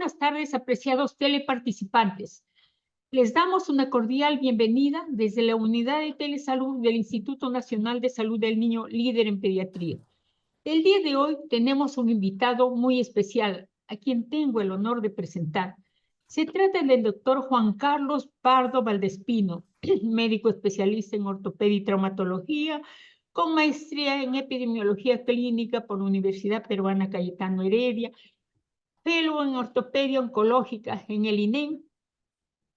buenas tardes, apreciados teleparticipantes. Les damos una cordial bienvenida desde la Unidad de Telesalud del Instituto Nacional de Salud del Niño, líder en pediatría. El día de hoy tenemos un invitado muy especial, a quien tengo el honor de presentar. Se trata del doctor Juan Carlos Pardo Valdespino, médico especialista en ortopedia y traumatología, con maestría en epidemiología clínica por la Universidad Peruana Cayetano Heredia, fellow en ortopedia oncológica en el INEM,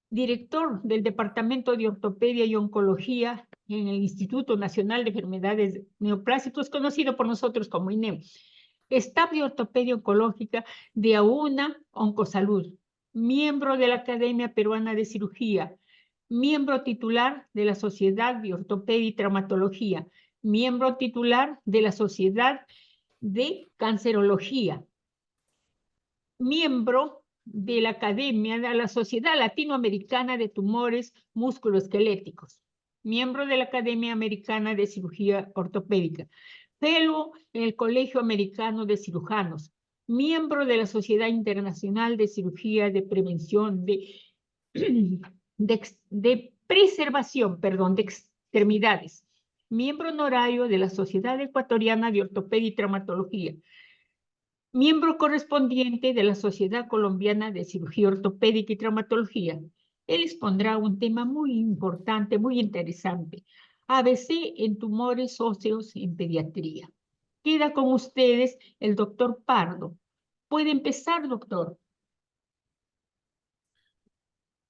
director del Departamento de Ortopedia y Oncología en el Instituto Nacional de Enfermedades Neoplásicos, conocido por nosotros como INEM, staff de Ortopedia Oncológica de AUNA Oncosalud, miembro de la Academia Peruana de Cirugía, miembro titular de la Sociedad de Ortopedia y Traumatología, miembro titular de la Sociedad de Cancerología, miembro de la Academia de la Sociedad Latinoamericana de Tumores Musculoesqueléticos, miembro de la Academia Americana de Cirugía Ortopédica, fellow en el Colegio Americano de Cirujanos, miembro de la Sociedad Internacional de Cirugía de Prevención de Preservación, de Extremidades, miembro honorario de la Sociedad Ecuatoriana de Ortopedia y Traumatología, miembro correspondiente de la Sociedad Colombiana de Cirugía Ortopédica y Traumatología. Él expondrá un tema muy importante, muy interesante: ABC en tumores óseos en pediatría. Queda con ustedes el doctor Pardo. Puede empezar, doctor.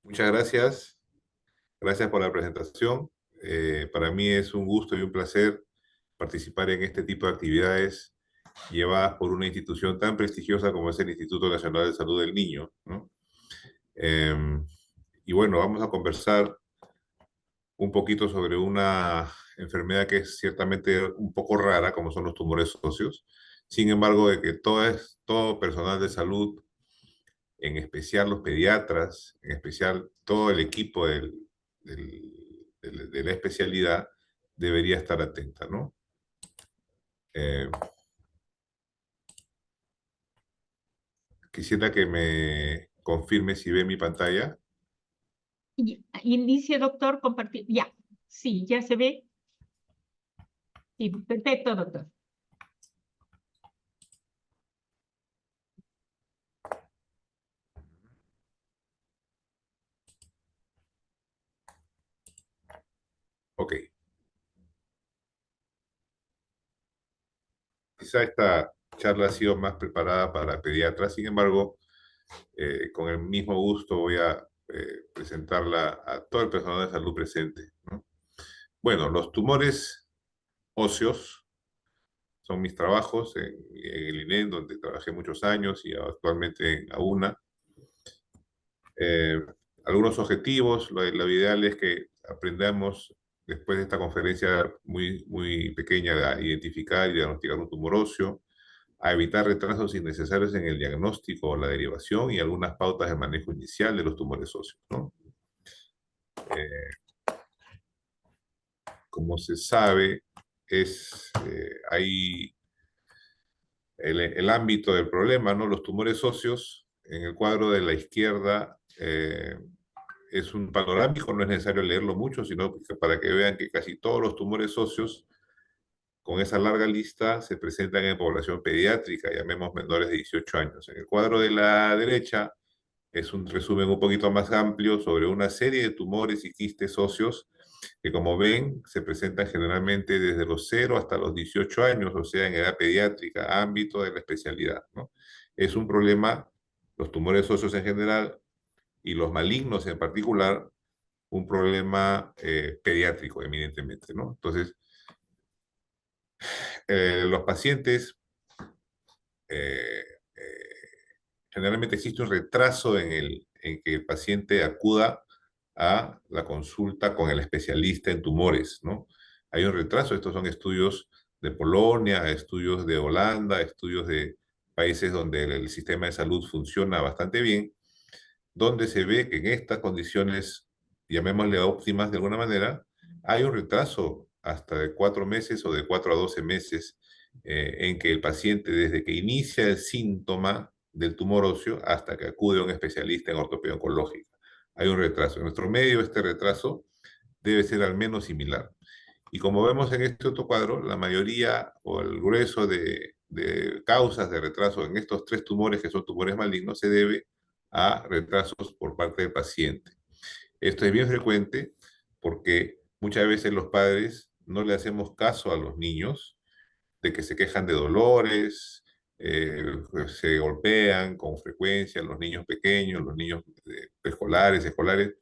Muchas gracias. Gracias por la presentación. Para mí es un gusto y un placer participar en este tipo de actividades llevadas por una institución tan prestigiosa como es el Instituto Nacional de Salud del Niño, ¿no? Y bueno, vamos a conversar un poquito sobre una enfermedad que es ciertamente un poco rara, como son los tumores óseos. Sin embargo, de que todo personal de salud, en especial los pediatras, en especial todo el equipo de la especialidad, debería estar atenta, ¿no? Quisiera que me confirme si ve mi pantalla. Inicie, doctor, compartir. Ya, sí, ya se ve. Sí, perfecto, doctor. Ok. Quizá esta charla ha sido más preparada para pediatras, sin embargo, con el mismo gusto voy a presentarla a todo el personal de salud presente, ¿no? Bueno, los tumores óseos son mis trabajos en el INEM, donde trabajé muchos años y actualmente en AUNA. Algunos objetivos, lo ideal es que aprendamos después de esta conferencia muy pequeña a identificar y diagnosticar un tumor óseo, a evitar retrasos innecesarios en el diagnóstico o la derivación y algunas pautas de manejo inicial de los tumores óseos, ¿no? Como se sabe, hay el ámbito del problema, ¿no? Los tumores óseos, en el cuadro de la izquierda, es un panorámico, no es necesario leerlo mucho, sino para que vean que casi todos los tumores óseos, con esa larga lista, se presentan en población pediátrica, llamemos menores de 18 años. En el cuadro de la derecha es un resumen un poquito más amplio sobre una serie de tumores y quistes óseos que, como ven, se presentan generalmente desde los 0 hasta los 18 años, o sea, en edad pediátrica, ámbito de la especialidad, ¿no? Es un problema, los tumores óseos en general y los malignos en particular, un problema pediátrico, eminentemente, ¿no? Entonces, los pacientes, eh, generalmente existe un retraso en que el paciente acuda a la consulta con el especialista en tumores, ¿no? Hay un retraso, estos son estudios de Polonia, estudios de Holanda, estudios de países donde el sistema de salud funciona bastante bien, donde se ve que en estas condiciones, llamémosle óptimas de alguna manera, hay un retraso hasta de 4 meses o de 4 a 12 meses en que el paciente, desde que inicia el síntoma del tumor óseo hasta que acude a un especialista en ortopedia oncológica. Hay un retraso. En nuestro medio, este retraso debe ser al menos similar. Y como vemos en este otro cuadro, la mayoría o el grueso de causas de retraso en estos tres tumores, que son tumores malignos, se debe a retrasos por parte del paciente. Esto es bien frecuente porque muchas veces los padres no le hacemos caso a los niños de que se quejan de dolores, se golpean con frecuencia los niños pequeños, los niños preescolares, escolares,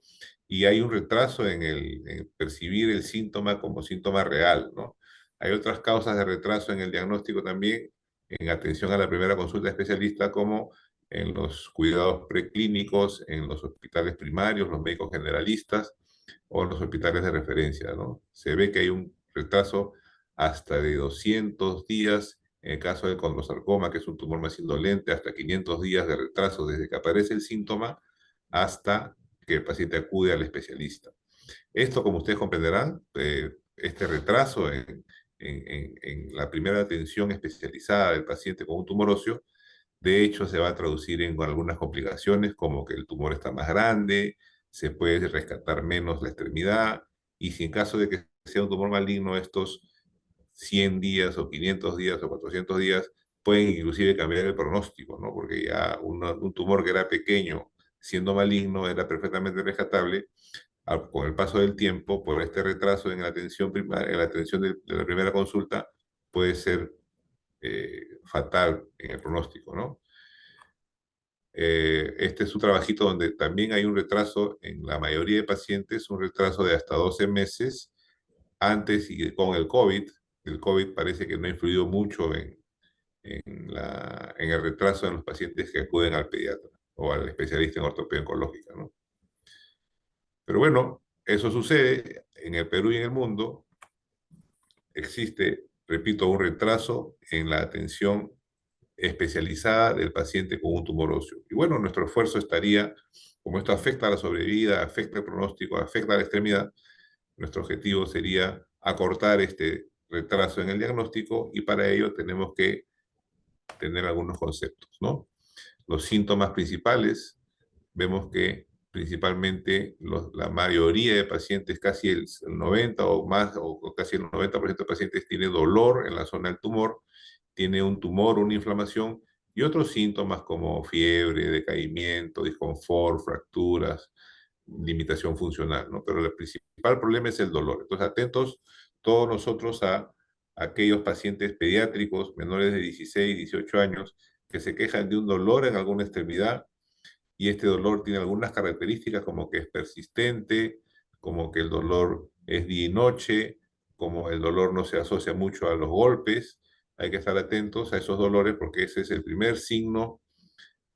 y hay un retraso en percibir el síntoma como síntoma real, ¿no? Hay otras causas de retraso en el diagnóstico también, en atención a la primera consulta especialista, como en los cuidados preclínicos, en los hospitales primarios, los médicos generalistas o en los hospitales de referencia, ¿no? Se ve que hay un retraso hasta de 200 días en el caso del condrosarcoma, que es un tumor más indolente, hasta 500 días de retraso desde que aparece el síntoma hasta que el paciente acude al especialista. Esto, como ustedes comprenderán, este retraso en la primera atención especializada del paciente con un tumor óseo, de hecho se va a traducir en algunas complicaciones como que el tumor está más grande, se puede rescatar menos la extremidad, y si en caso de que sea un tumor maligno, estos 100 días o 500 días o 400 días pueden inclusive cambiar el pronóstico, ¿no? Porque ya un tumor que era pequeño, siendo maligno, era perfectamente rescatable. Con el paso del tiempo, por este retraso en la atención primaria, en la atención de la primera consulta, puede ser fatal en el pronóstico, ¿no? Este es un trabajito donde también hay un retraso en la mayoría de pacientes, un retraso de hasta 12 meses antes y con el COVID. El COVID parece que no ha influido mucho en el retraso de los pacientes que acuden al pediatra o al especialista en ortopedia oncológica, ¿no? Pero bueno, eso sucede en el Perú y en el mundo. Existe, repito, un retraso en la atención especializada del paciente con un tumor óseo. Y bueno, nuestro esfuerzo estaría, como esto afecta a la sobrevida, afecta el pronóstico, afecta a la extremidad, nuestro objetivo sería acortar este retraso en el diagnóstico, y para ello tenemos que tener algunos conceptos, ¿no? Los síntomas principales, vemos que principalmente la mayoría de pacientes, casi el 90 o más, o casi el 90% de pacientes tiene dolor en la zona del tumor, tiene un tumor, una inflamación, y otros síntomas como fiebre, decaimiento, disconfort, fracturas, limitación funcional, ¿no? Pero el principal problema es el dolor. Entonces, atentos todos nosotros a aquellos pacientes pediátricos menores de 16, 18 años que se quejan de un dolor en alguna extremidad, y este dolor tiene algunas características como que es persistente, como que el dolor es día y noche, como el dolor no se asocia mucho a los golpes. Hay que estar atentos a esos dolores porque ese es el primer signo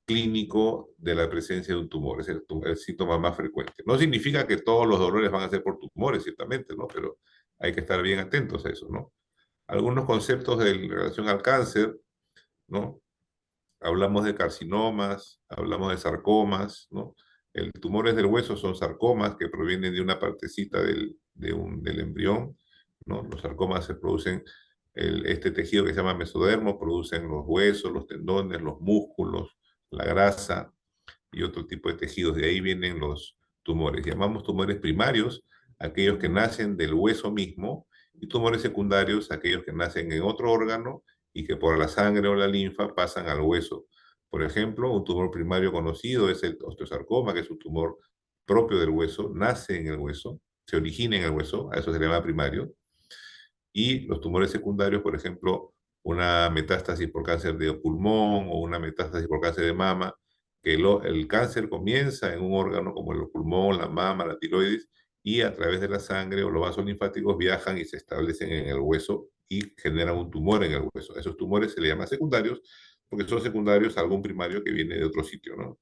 clínico de la presencia de un tumor, es el síntoma más frecuente. No significa que todos los dolores van a ser por tumores, ciertamente, ¿no? Pero hay que estar bien atentos a eso, ¿no? Algunos conceptos en relación al cáncer, ¿no? Hablamos de carcinomas, hablamos de sarcomas, ¿no? El tumores del hueso son sarcomas que provienen de una partecita del embrión, ¿no? Los sarcomas se producen, este tejido que se llama mesodermo, producen los huesos, los tendones, los músculos, la grasa y otro tipo de tejidos. De ahí vienen los tumores. Llamamos tumores primarios aquellos que nacen del hueso mismo, y tumores secundarios aquellos que nacen en otro órgano y que por la sangre o la linfa pasan al hueso. Por ejemplo, un tumor primario conocido es el osteosarcoma, que es un tumor propio del hueso, nace en el hueso, se origina en el hueso, a eso se le llama primario. Y los tumores secundarios, por ejemplo, una metástasis por cáncer de pulmón o una metástasis por cáncer de mama, que el cáncer comienza en un órgano como el pulmón, la mama, la tiroides, y a través de la sangre o los vasos linfáticos viajan y se establecen en el hueso y generan un tumor en el hueso. A esos tumores se les llama secundarios porque son secundarios a algún primario que viene de otro sitio, ¿no?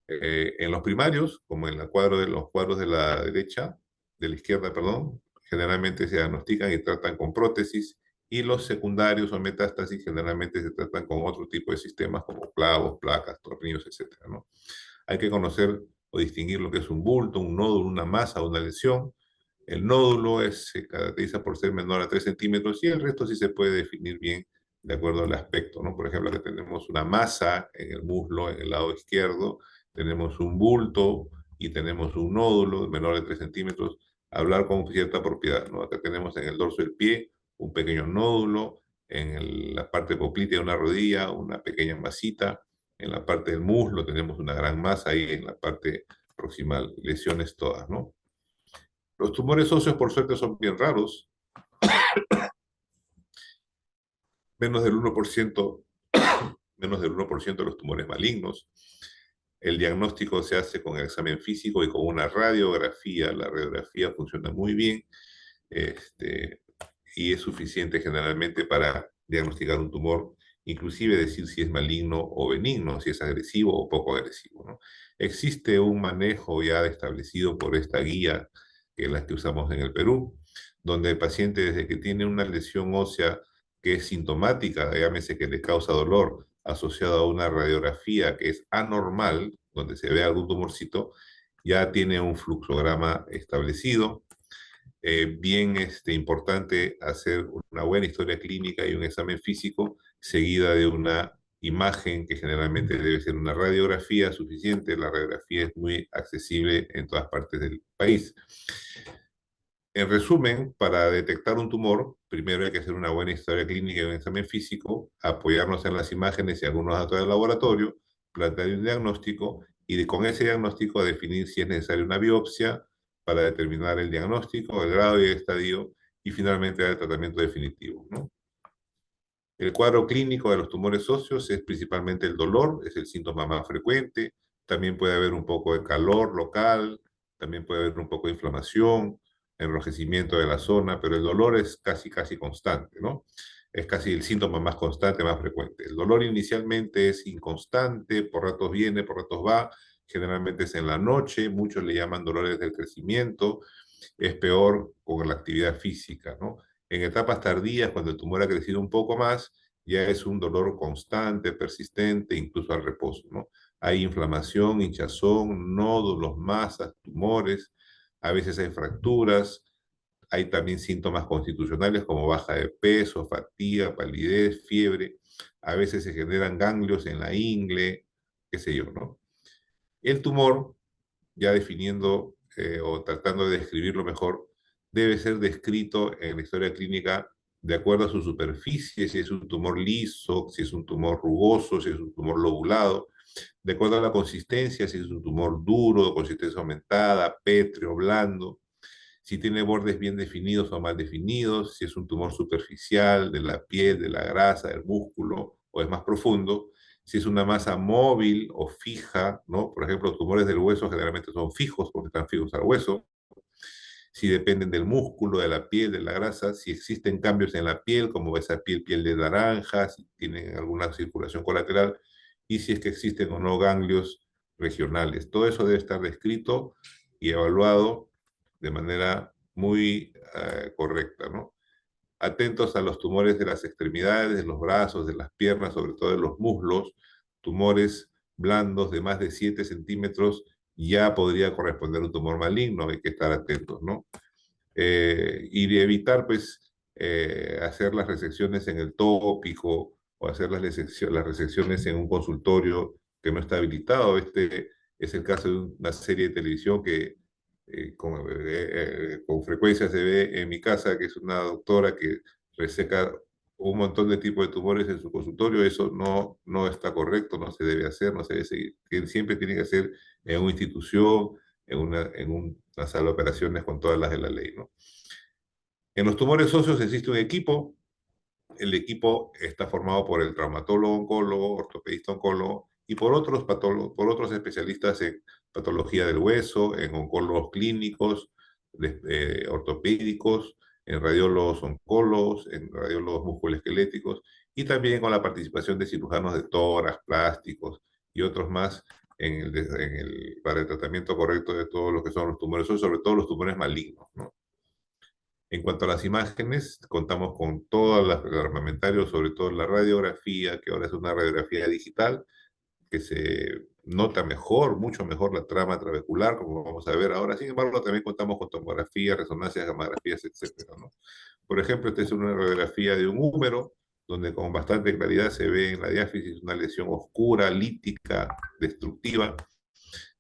En los primarios, como en los cuadros de la derecha, de la izquierda, perdón, generalmente se diagnostican y tratan con prótesis, y los secundarios o metástasis generalmente se tratan con otro tipo de sistemas como clavos, placas, tornillos, etcétera, ¿no? Hay que conocer o distinguir lo que es un bulto, un nódulo, una masa, una lesión. El nódulo se caracteriza por ser menor a 3 centímetros, y el resto sí se puede definir bien de acuerdo al aspecto, ¿no? Por ejemplo, que tenemos una masa en el muslo, en el lado izquierdo, tenemos un bulto y tenemos un nódulo menor de 3 centímetros, hablar con cierta propiedad, ¿no? Acá tenemos en el dorso del pie un pequeño nódulo, en la parte poplitea de una rodilla, una pequeña masita, en la parte del muslo tenemos una gran masa y en la parte proximal, lesiones todas, ¿no? Los tumores óseos, por suerte, son bien raros, menos del 1%, menos del 1% de los tumores malignos. El diagnóstico se hace con el examen físico y con una radiografía. La radiografía funciona muy bien, y es suficiente generalmente para diagnosticar un tumor, inclusive decir si es maligno o benigno, si es agresivo o poco agresivo, ¿no? Existe un manejo ya establecido por esta guía, que es la que usamos en el Perú, donde el paciente, desde que tiene una lesión ósea que es sintomática, llámese que le causa dolor, asociado a una radiografía que es anormal, donde se ve algún tumorcito, ya tiene un fluxograma establecido. Bien importante hacer una buena historia clínica y un examen físico, seguida de una imagen que generalmente debe ser una radiografía suficiente. La radiografía es muy accesible en todas partes del país. En resumen, para detectar un tumor, primero hay que hacer una buena historia clínica y un examen físico, apoyarnos en las imágenes y algunos datos del laboratorio, plantear un diagnóstico y con ese diagnóstico definir si es necesaria una biopsia para determinar el diagnóstico, el grado y el estadio y finalmente el tratamiento definitivo, ¿no? El cuadro clínico de los tumores óseos es principalmente el dolor, es el síntoma más frecuente. También puede haber un poco de calor local, también puede haber un poco de inflamación, enrojecimiento de la zona, pero el dolor es casi constante, ¿no? Es casi el síntoma más constante, más frecuente. El dolor inicialmente es inconstante, por ratos viene, por ratos va, generalmente es en la noche, muchos le llaman dolores del crecimiento, es peor con la actividad física, ¿no? En etapas tardías, cuando el tumor ha crecido un poco más, ya es un dolor constante, persistente, incluso al reposo, ¿no? Hay inflamación, hinchazón, nódulos, masas, tumores, a veces hay fracturas, hay también síntomas constitucionales como baja de peso, fatiga, palidez, fiebre, a veces se generan ganglios en la ingle, qué sé yo, ¿no? El tumor, ya definiendo o tratando de describirlo mejor, debe ser descrito en la historia clínica de acuerdo a su superficie, si es un tumor liso, si es un tumor rugoso, si es un tumor lobulado, de acuerdo a la consistencia, si es un tumor duro, de consistencia aumentada, pétreo, blando, si tiene bordes bien definidos o mal definidos, si es un tumor superficial de la piel, de la grasa, del músculo, o es más profundo, si es una masa móvil o fija, ¿no? Por ejemplo, los tumores del hueso generalmente son fijos porque están fijos al hueso, si dependen del músculo, de la piel, de la grasa, si existen cambios en la piel, como esa piel de naranja, si tienen alguna circulación colateral, y si es que existen o no ganglios regionales. Todo eso debe estar descrito y evaluado de manera muy correcta, ¿no? Atentos a los tumores de las extremidades, de los brazos, de las piernas, sobre todo de los muslos, tumores blandos de más de 7 centímetros, ya podría corresponder a un tumor maligno, hay que estar atentos, ¿no? Y de evitar, pues, hacer las resecciones en el tópico o hacer las resecciones en un consultorio que no está habilitado. Este es el caso de una serie de televisión que con frecuencia se ve en mi casa, que es una doctora que reseca un montón de tipos de tumores en su consultorio. Eso no está correcto, no se debe hacer, no se debe seguir. Siempre tiene que hacer en una institución, en una sala de operaciones con todas las de la ley, ¿no? En los tumores óseos existe un equipo. El equipo está formado por el traumatólogo, oncólogo, ortopedista, oncólogo y por otros especialistas en patología del hueso, en oncólogos clínicos, ortopédicos, en radiólogos oncólogos, en radiólogos musculoesqueléticos y también con la participación de cirujanos de tórax, plásticos y otros más para el tratamiento correcto de todo lo que son los tumores óseos, sobre todo los tumores malignos, ¿no? En cuanto a las imágenes, contamos con todo el armamentario, sobre todo la radiografía, que ahora es una radiografía digital, que se nota mejor, mucho mejor la trama trabecular, como vamos a ver ahora. Sin embargo, también contamos con tomografía, resonancias, gamografías, etcétera, ¿no? Por ejemplo, esta es una radiografía de un húmero, donde con bastante claridad se ve en la diáfisis una lesión oscura, lítica, destructiva.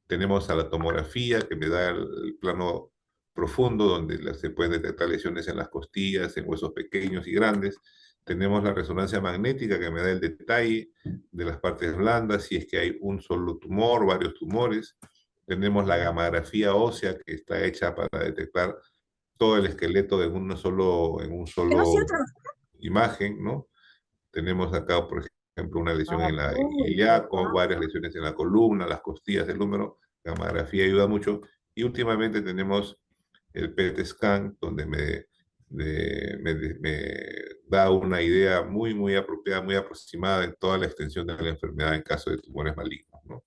Tenemos a la tomografía que me da el plano profundo, donde se pueden detectar lesiones en las costillas, en huesos pequeños y grandes. Tenemos la resonancia magnética que me da el detalle de las partes blandas, si es que hay un solo tumor, varios tumores. Tenemos la gamografía ósea que está hecha para detectar todo el esqueleto en un Que no sea solo otra. imagen, ¿no? Tenemos acá, por ejemplo, una lesión en la Uy, ilíaco, varias lesiones en la columna, las costillas del húmero. La gamografía ayuda mucho. Y últimamente tenemos el PET scan, donde me da una idea muy apropiada, muy aproximada de toda la extensión de la enfermedad en caso de tumores malignos, ¿no?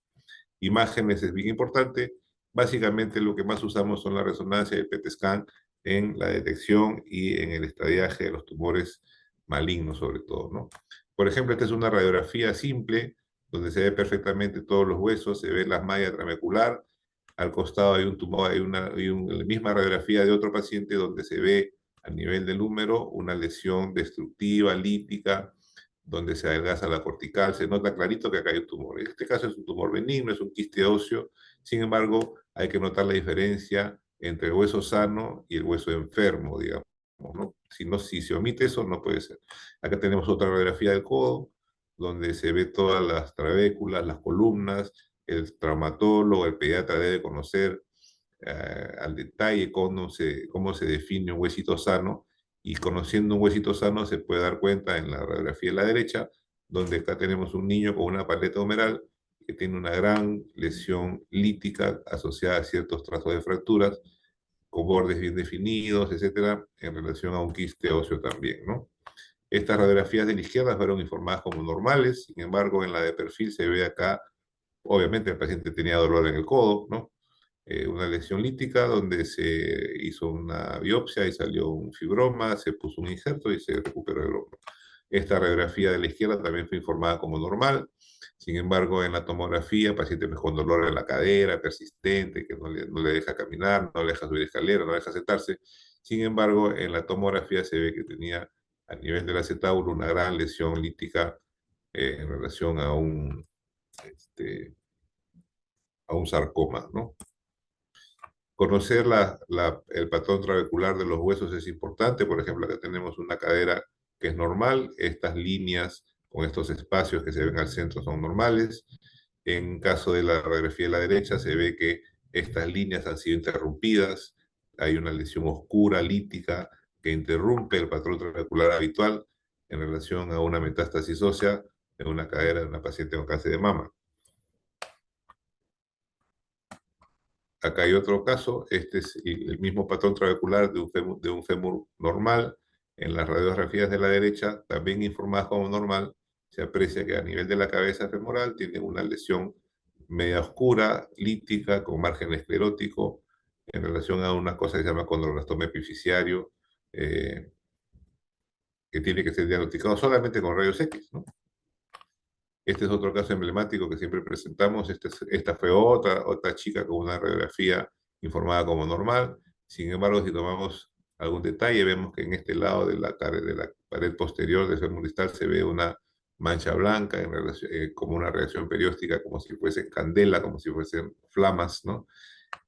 Imágenes es bien importante. Básicamente lo que más usamos son la resonancia y el PET scan en la detección y en el estadiaje de los tumores malignos sobre todo, ¿no? Por ejemplo, esta es una radiografía simple donde se ve perfectamente todos los huesos, se ve la malla trabecular, al costado hay un tumor, la misma radiografía de otro paciente donde se ve a nivel del húmero una lesión destructiva, lítica, donde se adelgaza la cortical, se nota clarito que acá hay un tumor. En este caso es un tumor benigno, es un quiste óseo, sin embargo, hay que notar la diferencia entre el hueso sano y el hueso enfermo, digamos, ¿no? Si se omite eso, no puede ser. Acá tenemos otra radiografía del codo, donde se ve todas las trabéculas, las columnas, el traumatólogo, el pediatra debe conocer al detalle cómo se define un huesito sano, y conociendo un huesito sano se puede dar cuenta en la radiografía de la derecha, donde acá tenemos un niño con una paleta humeral que tiene una gran lesión lítica asociada a ciertos trazos de fracturas, con bordes bien definidos, etcétera, en relación a un quiste óseo también, ¿no? Estas radiografías de la izquierda fueron informadas como normales, sin embargo, en la de perfil se ve acá, obviamente el paciente tenía dolor en el codo, ¿no? Una lesión lítica donde se hizo una biopsia y salió un fibroma, se puso un injerto y se recuperó el hombro. Esta radiografía de la izquierda también fue informada como normal. Sin embargo, en la tomografía, paciente con dolor en la cadera, persistente, que no le deja caminar, no le deja subir escalera, no le deja sentarse. Sin embargo, en la tomografía se ve que tenía a nivel del acetábulo una gran lesión lítica en relación a un sarcoma, ¿no? Conocer el patrón trabecular de los huesos es importante. Por ejemplo, acá tenemos una cadera que es normal. Estas líneas con estos espacios que se ven al centro son normales. En caso de la radiografía de la derecha se ve que estas líneas han sido interrumpidas. Hay una lesión oscura, lítica, que interrumpe el patrón trabecular habitual en relación a una metástasis ósea en una cadera de una paciente con cáncer de mama. Acá hay otro caso, este es el mismo patrón trabecular de un fémur normal. En las radiografías de la derecha, también informadas como normal, se aprecia que a nivel de la cabeza femoral tiene una lesión media oscura, lítica, con margen esclerótico, en relación a una cosa que se llama condroblastoma epifisiario, que tiene que ser diagnosticado solamente con rayos X, ¿no? Este es otro caso emblemático que siempre presentamos. Esta fue otra chica con una radiografía informada como normal. Sin embargo, si tomamos algún detalle, vemos que en este lado de la pared posterior del fémur distal se ve una mancha blanca como una reacción perióstica, como si fuese candela, como si fuesen flamas, ¿no?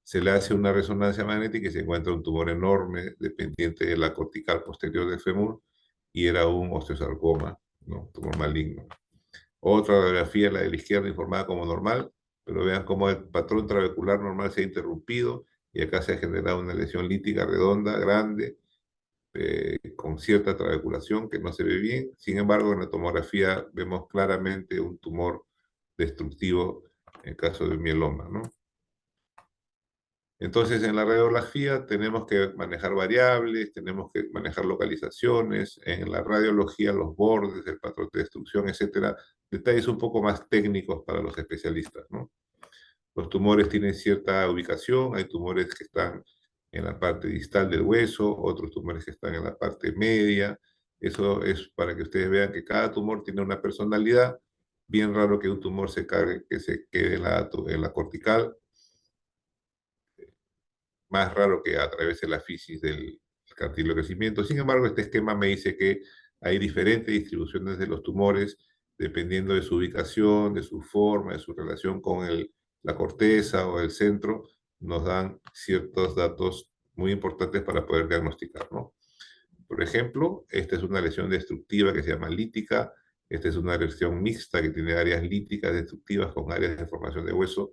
Se le hace una resonancia magnética y se encuentra un tumor enorme dependiente de la cortical posterior del fémur, y era un osteosarcoma, ¿no? Tumor maligno. Otra radiografía, la de la izquierda, informada como normal, pero vean cómo el patrón trabecular normal se ha interrumpido y acá se ha generado una lesión lítica redonda, grande, con cierta trabeculación que no se ve bien. Sin embargo, en la tomografía vemos claramente un tumor destructivo en el caso de un mieloma, ¿no? Entonces, en la radiografía tenemos que manejar variables, tenemos que manejar localizaciones, en la radiología los bordes, el patrón de destrucción, etcétera, detalles un poco más técnicos para los especialistas, ¿no? Los tumores tienen cierta ubicación, hay tumores que están en la parte distal del hueso, otros tumores que están en la parte media. Eso es para que ustedes vean que cada tumor tiene una personalidad. Bien raro que un tumor que se quede en la cortical, más raro que atraviese la fisis del cartílago de crecimiento. Sin embargo, este esquema me dice que hay diferentes distribuciones de los tumores dependiendo de su ubicación, de su forma, de su relación con la corteza o el centro, nos dan ciertos datos muy importantes para poder diagnosticar, ¿no? Por ejemplo, esta es una lesión destructiva que se llama lítica, esta es una lesión mixta que tiene áreas líticas destructivas con áreas de formación de hueso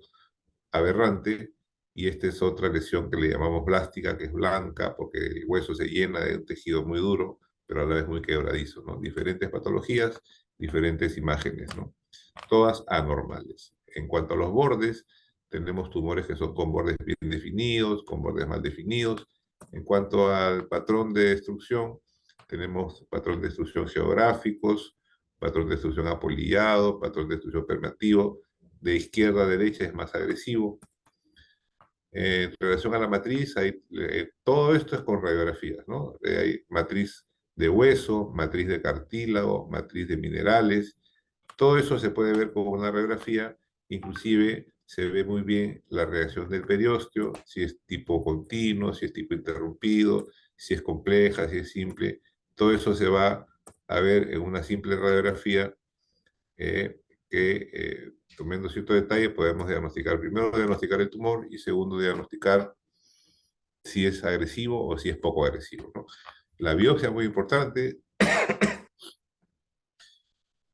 aberrante, y esta es otra lesión que le llamamos blástica, que es blanca porque el hueso se llena de un tejido muy duro, pero a la vez muy quebradizo, ¿no? Diferentes patologías, diferentes imágenes, ¿no? Todas anormales. En cuanto a los bordes, tenemos tumores que son con bordes bien definidos, con bordes mal definidos. En cuanto al patrón de destrucción, tenemos patrón de destrucción geográficos, patrón de destrucción apolillado, patrón de destrucción permeativo. De izquierda a derecha es más agresivo. En relación a la matriz, todo esto es con radiografías, ¿no? Hay matriz de hueso, matriz de cartílago, matriz de minerales. Todo eso se puede ver con una radiografía, inclusive se ve muy bien la reacción del periósteo, si es tipo continuo, si es tipo interrumpido, si es compleja, si es simple. Todo eso se va a ver en una simple radiografía tomando cierto detalle, podemos diagnosticar, primero diagnosticar el tumor y segundo diagnosticar si es agresivo o si es poco agresivo, ¿no? La biopsia es muy importante.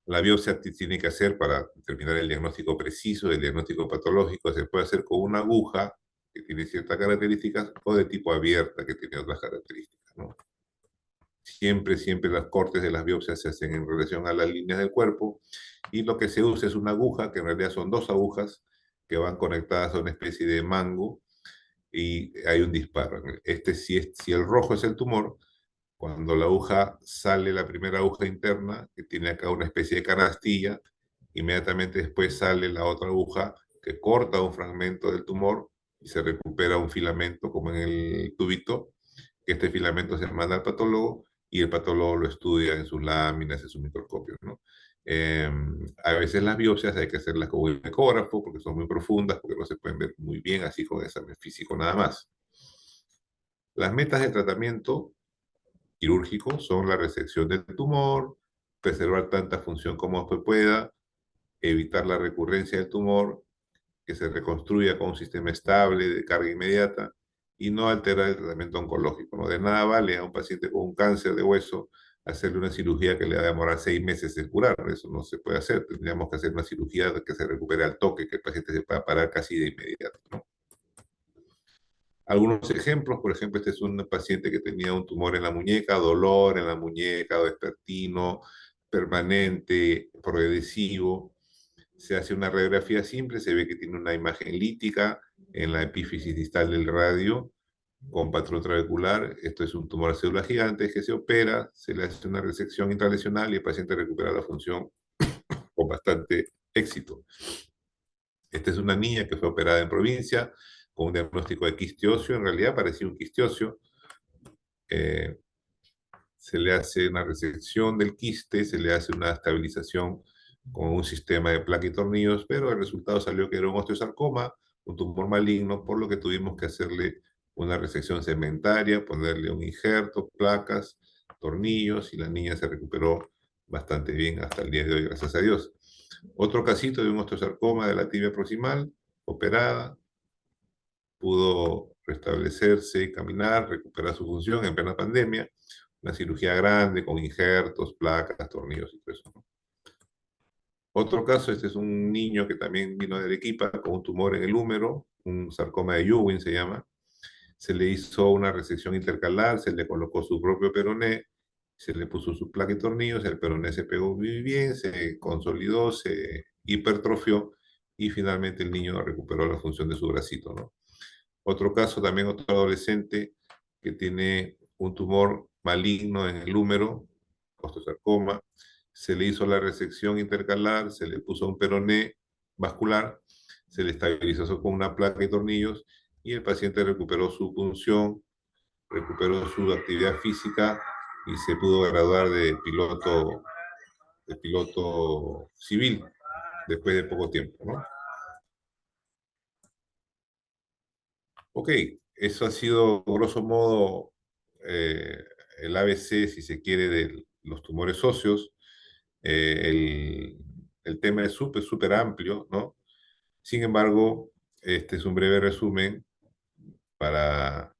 La biopsia tiene que hacer para determinar el diagnóstico preciso, el diagnóstico patológico. Se puede hacer con una aguja que tiene ciertas características o de tipo abierta que tiene otras características, ¿no? Siempre las cortes de las biopsias se hacen en relación a las líneas del cuerpo, y lo que se usa es una aguja, que en realidad son dos agujas que van conectadas a una especie de mango, y hay un disparo. Si el rojo es el tumor, cuando la aguja sale, la primera aguja interna, que tiene acá una especie de canastilla, inmediatamente después sale la otra aguja que corta un fragmento del tumor y se recupera un filamento como en el tubito, que este filamento se manda al patólogo y el patólogo lo estudia en sus láminas, en sus microscopios, ¿no? A veces las biopsias hay que hacerlas con un ecógrafo porque son muy profundas, porque no se pueden ver muy bien así con examen físico nada más. Las metas de tratamiento quirúrgico son la resección del tumor, preservar tanta función como se pueda, evitar la recurrencia del tumor, que se reconstruya con un sistema estable de carga inmediata y no alterar el tratamiento oncológico, ¿no? De nada vale a un paciente con un cáncer de hueso hacerle una cirugía que le va a demorar 6 meses en curar. Eso no se puede hacer. Tendríamos que hacer una cirugía que se recupere al toque, que el paciente se pueda parar casi de inmediato, ¿no? Algunos ejemplos, por ejemplo, este es un paciente que tenía un tumor en la muñeca, dolor en la muñeca, vespertino, permanente, progresivo. Se hace una radiografía simple, se ve que tiene una imagen lítica en la epífisis distal del radio con patrón trabecular. Esto es un tumor de célula gigante que se opera, se le hace una resección intralesional y el paciente recupera la función con bastante éxito. Esta es una niña que fue operada en provincia con un diagnóstico de quiste óseo. En realidad parecía un quiste óseo. Eh, Se le hace una resección del quiste, se le hace una estabilización con un sistema de placa y tornillos, pero el resultado salió que era un osteosarcoma, un tumor maligno, por lo que tuvimos que hacerle una resección segmentaria, ponerle un injerto, placas, tornillos, y la niña se recuperó bastante bien hasta el día de hoy, gracias a Dios. Otro casito de un osteosarcoma de la tibia proximal, operada, pudo restablecerse, caminar, recuperar su función en plena pandemia. Una cirugía grande con injertos, placas, tornillos y todo eso, ¿no? Otro caso, este es un niño que también vino de Arequipa con un tumor en el húmero, un sarcoma de Ewing se llama. Se le hizo una resección intercalar, se le colocó su propio peroné, se le puso su placa y tornillos, el peroné se pegó muy bien, se consolidó, se hipertrofió y finalmente el niño recuperó la función de su bracito, ¿no? Otro caso, también otro adolescente que tiene un tumor maligno en el húmero, osteosarcoma, se le hizo la resección intercalar, se le puso un peroné vascular, se le estabilizó con una placa y tornillos y el paciente recuperó su función, recuperó su actividad física y se pudo graduar de piloto civil después de poco tiempo, ¿no? Ok, eso ha sido, grosso modo, el ABC, si se quiere, los tumores óseos. El tema es súper amplio, ¿no? Sin embargo, este es un breve resumen para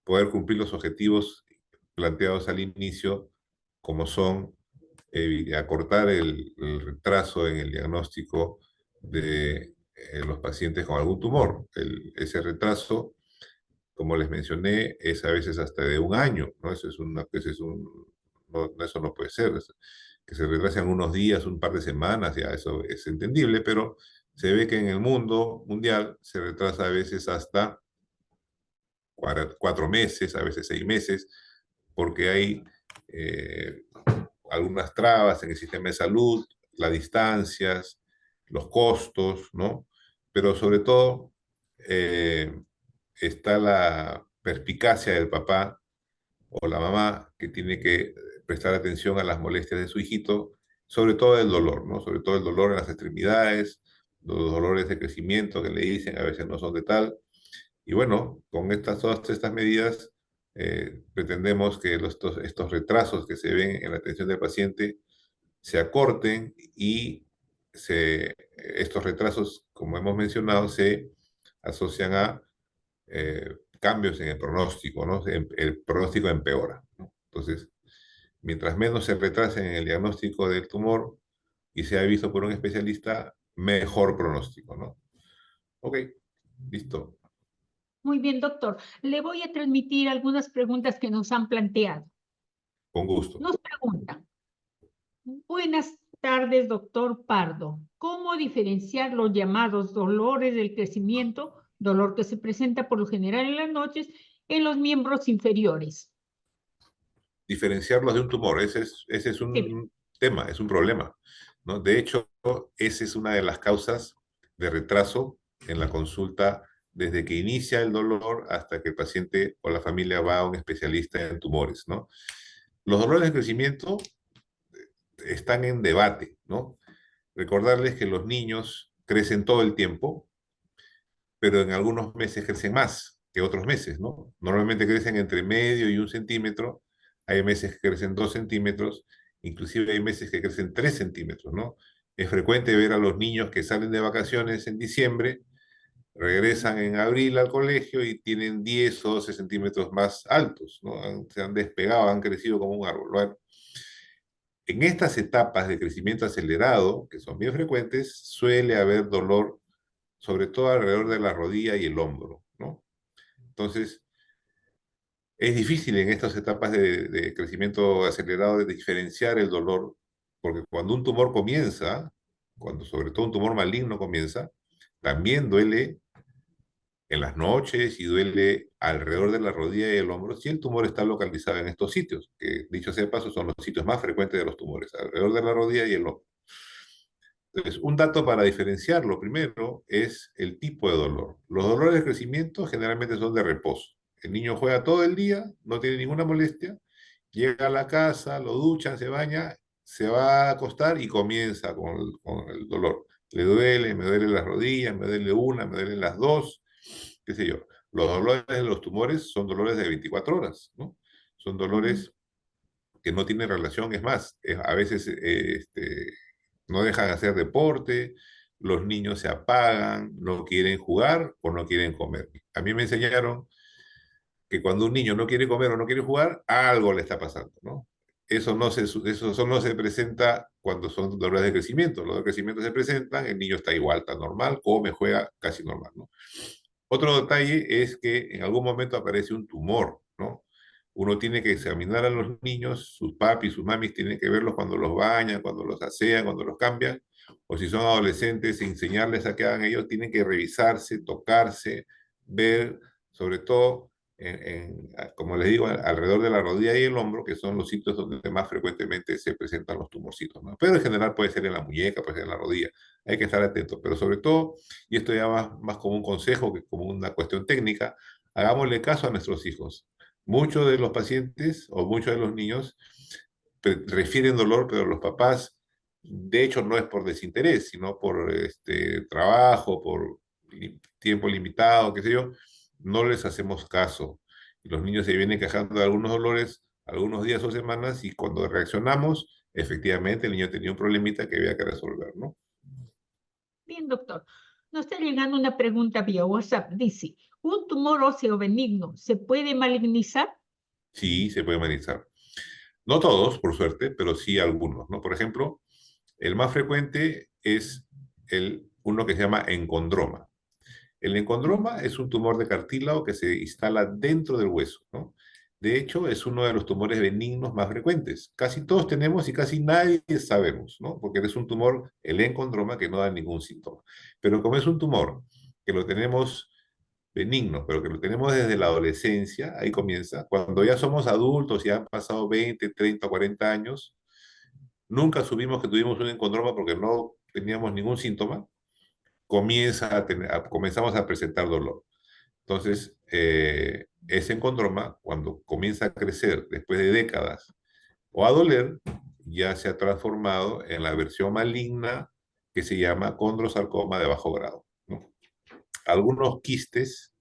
poder cumplir los objetivos planteados al inicio, como son acortar el retraso en el diagnóstico de los pacientes con algún tumor. Ese retraso, como les mencioné, es a veces hasta de un año, ¿no? Eso no puede ser. Que se retrasen unos días, un par de semanas, ya eso es entendible, pero se ve que en el mundo mundial se retrasa a veces hasta 4 meses, a veces 6 meses, porque hay eh, algunas trabas en el sistema de salud, las distancias, los costos, ¿no? Pero sobre todo eh, está la perspicacia del papá o la mamá que tiene que prestar atención a las molestias de su hijito, sobre todo el dolor, ¿no? Sobre todo el dolor en las extremidades, los dolores de crecimiento que le dicen, a veces no son de tal. Y bueno, con todas estas medidas, pretendemos que estos retrasos que se ven en la atención del paciente se acorten y estos retrasos, como hemos mencionado, se asocian a cambios en el pronóstico, ¿no? El pronóstico empeora, ¿no? Entonces, mientras menos se retrase en el diagnóstico del tumor y sea visto por un especialista, mejor pronóstico, ¿no? Ok, listo, Muy bien, doctor. Le voy a transmitir algunas preguntas que nos han planteado. con gusto. Nos preguntan, buenas tardes, doctor Pardo. ¿Cómo diferenciar los llamados dolores del crecimiento, dolor que se presenta por lo general en las noches, en los miembros inferiores? Diferenciarlos de un tumor, ese es Sí. un tema, es un problema, ¿no? De hecho, esa es una de las causas de retraso en la consulta desde que inicia el dolor hasta que el paciente o la familia va a un especialista en tumores, ¿no? Los dolores de crecimiento están en debate, ¿no? Recordarles que los niños crecen todo el tiempo, pero en algunos meses crecen más que otros meses, ¿no? Normalmente crecen entre medio y 1 centímetro, hay meses que crecen 2 centímetros, inclusive hay meses que crecen 3 centímetros, ¿no? Es frecuente ver a los niños que salen de vacaciones en diciembre, regresan en abril al colegio y tienen 10 o 12 centímetros más altos, ¿no? Se han despegado, han crecido como un árbol. Bueno, en estas etapas de crecimiento acelerado, que son bien frecuentes, suele haber dolor, sobre todo alrededor de la rodilla y el hombro, ¿no? Entonces, es difícil en estas etapas de crecimiento acelerado de diferenciar el dolor, porque cuando un tumor comienza, cuando sobre todo un tumor maligno comienza, también duele en las noches y duele alrededor de la rodilla y el hombro si el tumor está localizado en estos sitios, que dicho sea de paso son los sitios más frecuentes de los tumores, alrededor de la rodilla y el hombro. Entonces, un dato para diferenciarlo primero es el tipo de dolor. Los dolores de crecimiento generalmente son de reposo. El niño juega todo el día, no tiene ninguna molestia, llega a la casa, lo duchan, se baña, se va a acostar y comienza con el dolor. Le duele, me duele las rodillas, me duele una, me duelen las dos, qué sé yo. Los dolores de los tumores son dolores de 24 horas, ¿no? Son dolores que no tienen relación, es más, a veces no dejan hacer deporte, los niños se apagan, no quieren jugar o no quieren comer. A mí me enseñaron que cuando un niño no quiere comer o no quiere jugar, algo le está pasando, ¿no? Eso no se presenta cuando son dolores de crecimiento. Los de crecimiento se presentan, el niño está igual, está normal, come, juega, casi normal, ¿no? Otro detalle es que en algún momento aparece un tumor, ¿no? Uno tiene que examinar a los niños, sus papis, sus mamis tienen que verlos cuando los bañan, cuando los asean, cuando los cambian, o si son adolescentes, enseñarles a que hagan ellos, tienen que revisarse, tocarse, ver, sobre todo, como les digo, alrededor de la rodilla y el hombro, que son los sitios donde más frecuentemente se presentan los tumorcitos, ¿no? Pero en general puede ser en la muñeca, puede ser en la rodilla, hay que estar atentos, pero sobre todo, y esto ya más como un consejo que como una cuestión técnica, hagámosle caso a nuestros hijos. Muchos de los pacientes o muchos de los niños refieren dolor, pero los papás, de hecho, no es por desinterés, sino por trabajo, por tiempo limitado, qué sé yo, no les hacemos caso. Y los niños se vienen quejando de algunos dolores, algunos días o semanas y cuando reaccionamos, efectivamente el niño tenía un problemita que había que resolver, ¿no? Bien, doctor. Nos está llegando una pregunta vía WhatsApp. Dice, ¿un tumor óseo benigno se puede malignizar? Sí, se puede analizar. No todos, por suerte, pero sí algunos, ¿no? Por ejemplo, el más frecuente es uno que se llama encondroma. El encondroma es un tumor de cartílago que se instala dentro del hueso, ¿no? De hecho, es uno de los tumores benignos más frecuentes. Casi todos tenemos y casi nadie sabemos, ¿no? Porque es un tumor, el encondroma, que no da ningún síntoma. Pero como es un tumor que lo tenemos benigno, pero que lo tenemos desde la adolescencia, ahí comienza. Cuando ya somos adultos y han pasado 20, 30, 40 años, nunca supimos que tuvimos un encondroma porque no teníamos ningún síntoma, comenzamos a presentar dolor. Entonces, ese encondroma, cuando comienza a crecer después de décadas o a doler, ya se ha transformado en la versión maligna que se llama condrosarcoma de bajo grado, ¿no? Algunos quistes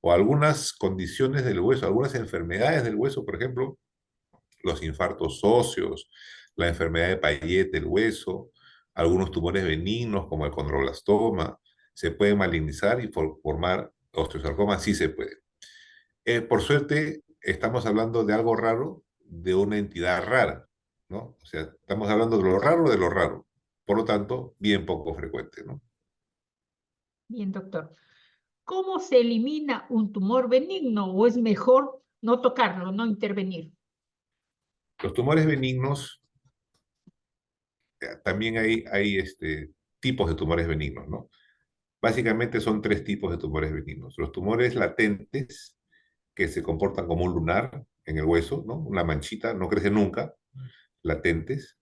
o algunas condiciones del hueso, algunas enfermedades del hueso, por ejemplo, los infartos óseos, la enfermedad de Payet del hueso, algunos tumores benignos como el condroblastoma, se pueden malignizar y formar osteosarcoma, sí se puede. Por suerte, estamos hablando de algo raro, de una entidad rara, ¿no? O sea, estamos hablando de lo raro de lo raro. Por lo tanto, bien poco frecuente, ¿no? Bien, doctor. ¿Cómo se elimina un tumor benigno o es mejor no tocarlo, no intervenir? Los tumores benignos, también hay tipos de tumores benignos, ¿no? Básicamente son tres tipos de tumores benignos. Los tumores latentes, que se comportan como un lunar en el hueso, ¿no? Una manchita, no crece nunca, latentes.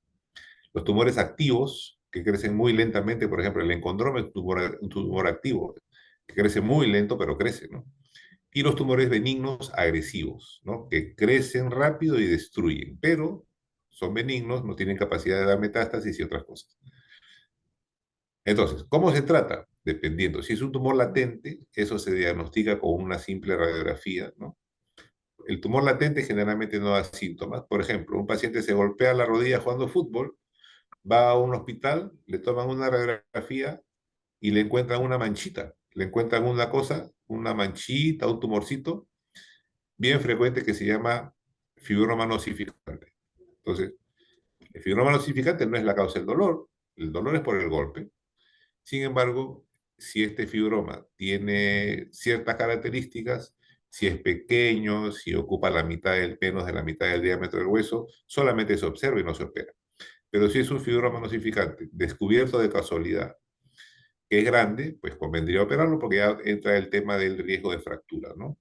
Los tumores activos, que crecen muy lentamente, por ejemplo, el encondroma es un tumor activo, que crece muy lento, pero crece, ¿no? Y los tumores benignos agresivos, ¿no? Que crecen rápido y destruyen, pero son benignos, no tienen capacidad de dar metástasis y otras cosas. Entonces, ¿cómo se trata? Dependiendo. Si es un tumor latente, eso se diagnostica con una simple radiografía, ¿no? El tumor latente generalmente no da síntomas. Por ejemplo, un paciente se golpea la rodilla jugando fútbol, va a un hospital, le toman una radiografía y le encuentran una manchita. Le encuentran una cosa, una manchita, un tumorcito, bien frecuente que se llama fibroma nosificante. Entonces, el fibroma nosificante no es la causa del dolor, el dolor es por el golpe. Sin embargo, si este fibroma tiene ciertas características, si es pequeño, si ocupa la mitad del menos de la mitad del diámetro del hueso, solamente se observa y no se opera. Pero si es un fibroma nosificante descubierto de casualidad, que es grande, pues convendría operarlo porque ya entra el tema del riesgo de fractura, ¿no?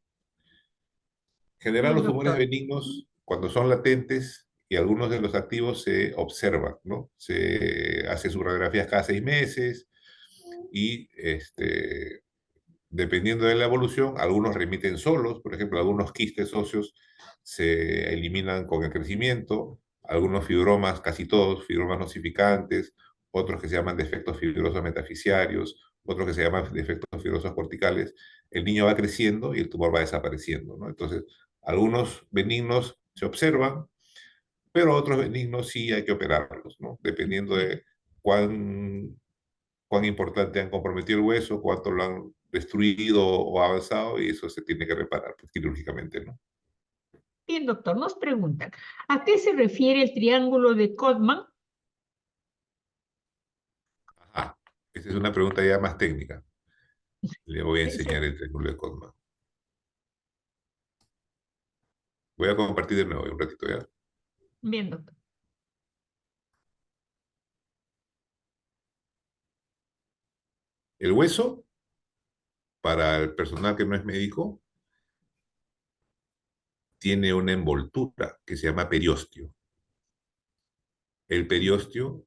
En general, Bien, los tumores doctor. benignos, cuando son latentes y algunos de los activos se observan, ¿no? Se hace sus radiografías cada 6 meses y dependiendo de la evolución, algunos remiten solos, por ejemplo, algunos quistes óseos se eliminan con el crecimiento, algunos fibromas, casi todos, fibromas nosificantes, otros que se llaman defectos fibrosos metafisiarios, otros que se llaman defectos fibrosos corticales. El niño va creciendo y el tumor va desapareciendo, ¿no? Entonces, algunos benignos se observan, pero otros benignos sí hay que operarlos, ¿no? Dependiendo de cuán importante han comprometido el hueso, cuánto lo han destruido o avanzado, y eso se tiene que reparar pues, quirúrgicamente, ¿no? Bien, doctor. Nos preguntan, ¿a qué se refiere el triángulo de Codman? Ajá. Esa es una pregunta ya más técnica. Le voy a Ese- enseñar el triángulo de Codman. Voy a compartir de nuevo un ratito ya. Bien, doctor. El hueso, para el personal que no es médico, tiene una envoltura que se llama periósteo. El periósteo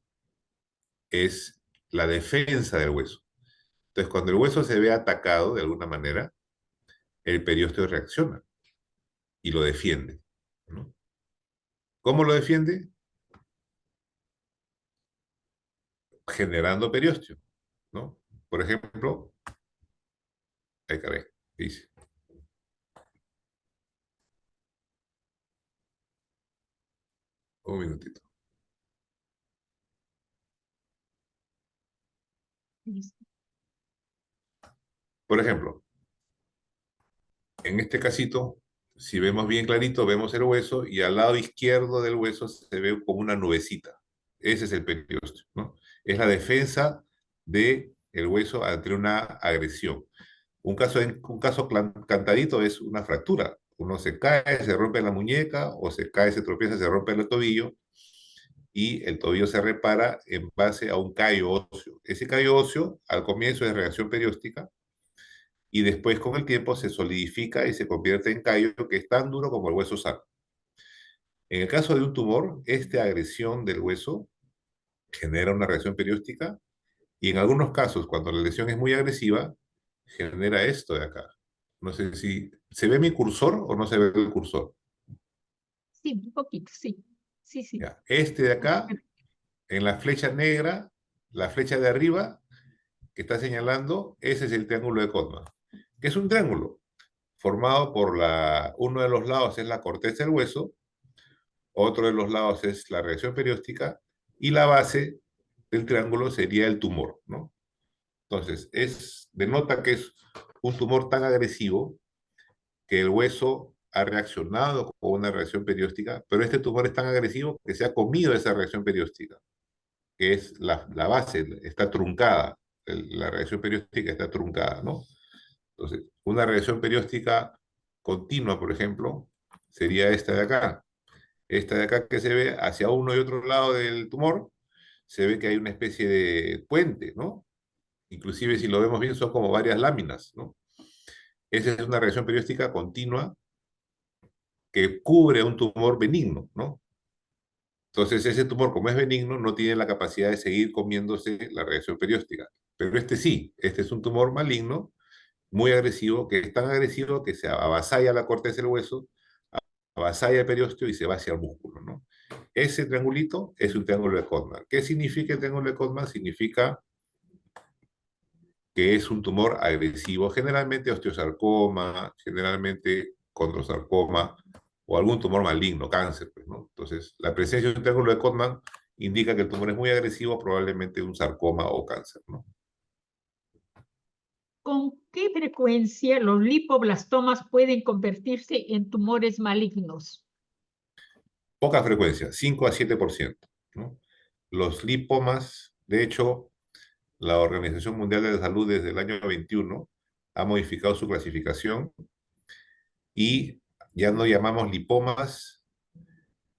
es la defensa del hueso. Entonces, cuando el hueso se ve atacado de alguna manera, el periósteo reacciona y lo defiende, ¿no? ¿Cómo lo defiende? Generando periósteo, ¿no? Por ejemplo, ay caray, dice, Un minutito. Listo. Por ejemplo, en este casito, si vemos bien clarito, vemos el hueso y al lado izquierdo del hueso se ve como una nubecita. Ese es el periósteo, ¿no? Es la defensa del hueso ante una agresión. Un caso cantadito es una fractura. Uno se cae, se rompe la muñeca, o se cae, se tropieza, se rompe el tobillo, y el tobillo se repara en base a un callo óseo. Ese callo óseo, al comienzo es reacción perióstica, y después con el tiempo se solidifica y se convierte en callo que es tan duro como el hueso sano. En el caso de un tumor, esta agresión del hueso genera una reacción perióstica, y en algunos casos, cuando la lesión es muy agresiva, genera esto de acá. No sé si se ve mi cursor o no se ve el cursor. Sí, un poquito, sí. Sí, sí. Ya. Este de acá, en la flecha negra, la flecha de arriba que está señalando, ese es el triángulo de Codman, que es un triángulo formado por uno de los lados es la corteza del hueso, otro de los lados es la reacción perióstica, y la base del triángulo sería el tumor, ¿no? Entonces, denota que es un tumor tan agresivo que el hueso ha reaccionado con una reacción perióstica, pero este tumor es tan agresivo que se ha comido esa reacción perióstica, que es la base, está truncada, la reacción perióstica está truncada, ¿no? Entonces, una reacción perióstica continua, por ejemplo, sería esta de acá. Esta de acá, que se ve hacia uno y otro lado del tumor, se ve que hay una especie de puente, ¿no? Inclusive, si lo vemos bien, son como varias láminas, ¿no? Esa es una reacción perióstica continua que cubre un tumor benigno, ¿no? Entonces, ese tumor, como es benigno, no tiene la capacidad de seguir comiéndose la reacción perióstica. Pero este sí, este es un tumor maligno, muy agresivo, que es tan agresivo que se avasalla la corteza del hueso, avasalla el periósteo y se va hacia el músculo, ¿no? Ese triangulito es un triángulo de Codman. ¿Qué significa el triángulo de Codman? Significa que es un tumor agresivo, generalmente osteosarcoma, generalmente condrosarcoma o algún tumor maligno, cáncer, pues, ¿no? Entonces, la presencia de un triángulo de Codman indica que el tumor es muy agresivo, probablemente un sarcoma o cáncer, ¿no? ¿Con qué frecuencia los lipoblastomas pueden convertirse en tumores malignos? Poca frecuencia, 5 a 7%, ¿no? Los lipomas, de hecho, la Organización Mundial de la Salud desde el año 21 ha modificado su clasificación, y ya no llamamos lipomas,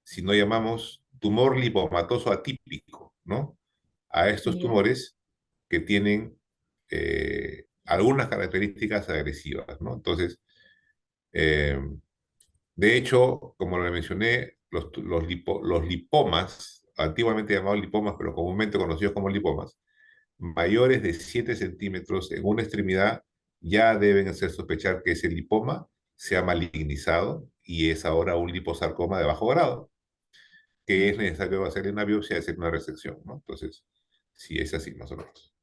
sino llamamos tumor lipomatoso atípico, ¿no? A estos ¿Ya? tumores que tienen algunas características agresivas, ¿no? Entonces, eh, de hecho, como le mencioné, los lipomas, antiguamente llamados lipomas, pero comúnmente conocidos como lipomas, mayores de 7 centímetros en una extremidad, ya deben hacer sospechar que ese lipoma se ha malignizado y es ahora un liposarcoma de bajo grado, que es necesario hacerle una biopsia y hacer una resección, ¿no? Entonces, sí, es así más o menos.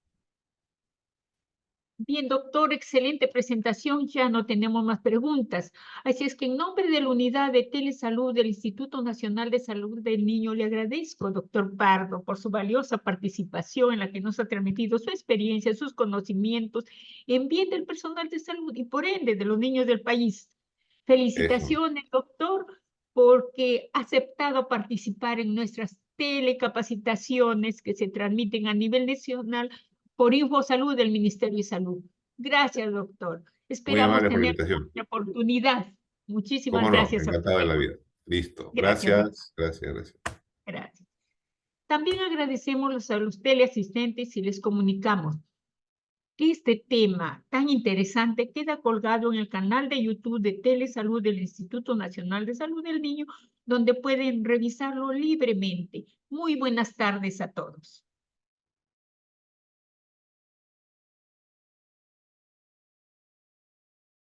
Bien, doctor, excelente presentación. Ya no tenemos más preguntas. Así es que en nombre de la Unidad de Telesalud del Instituto Nacional de Salud del Niño, le agradezco, doctor Pardo, por su valiosa participación en la que nos ha transmitido su experiencia, sus conocimientos en bien del personal de salud y por ende de los niños del país. Eso. Felicitaciones, doctor, porque ha aceptado participar en nuestras telecapacitaciones que se transmiten a nivel nacional por InfoSalud del Ministerio de Salud. Gracias, doctor. Muy Esperamos amable por la tener invitación. otra oportunidad. Muchísimas ¿Cómo no? gracias a Encantado de usted. la vida. Listo. Gracias, doctor. Gracias, gracias, gracias. Gracias. También agradecemos a los teleasistentes y les comunicamos que este tema tan interesante queda colgado en el canal de YouTube de Telesalud del Instituto Nacional de Salud del Niño, donde pueden revisarlo libremente. Muy buenas tardes a todos.